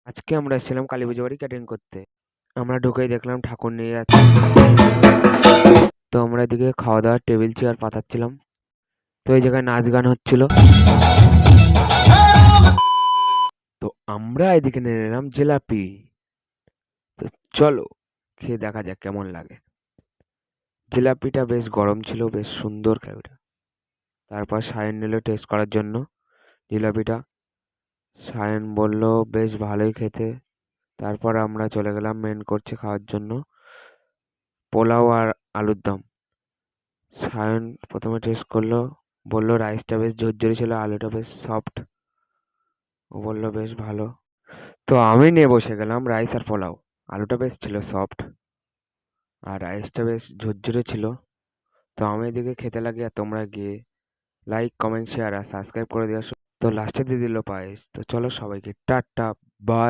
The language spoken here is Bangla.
আজকে আমরা এসেছিলাম কালী পুজো বাড়ি ক্যাটারিং করতে। আমরা ঢুকেই দেখলাম ঠাকুর নিয়ে যাচ্ছে। তো আমরা এদিকে খাওয়া দাওয়ার টেবিল চেয়ার পাতাচ্ছিলাম। তো এই জায়গায় নাচ গান হচ্ছিল। তো আমরা এদিকে নিয়ে নিলাম জিলাপি। তো চলো খেয়ে দেখা যাক কেমন লাগে। জিলাপিটা বেশ গরম ছিল, বেশ সুন্দর খেতে। তারপর সায়ন নিল টেস্ট করার জন্য জিলাপিটা। সায়ন বলল বেশ ভালোই খেতে। তারপর আমরা চলে গেলাম মেন কোর্সে খাওয়ার জন্য, পোলাও আর আলুর দম। সায়ন প্রথমে টেস্ট করলো, বললো রাইসটা বেশ ঝরঝরে ছিল, আলুটা বেশ সফট। ও বললো বেশ ভালো। তো আমি নিয়ে বসে গেলাম রাইস আর পোলাও। আলুটা বেশ ছিল সফট আর রাইসটা বেশ ঝরঝরে ছিল। তো আমি এদিকে খেতে লাগি আর তোমরা গিয়ে লাইক কমেন্ট শেয়ার আর সাবস্ক্রাইব করে দেওয়া। তো লাস্টে দিয়ে দিল পায়েস। তো চলো সবাইকে টাটা বাই।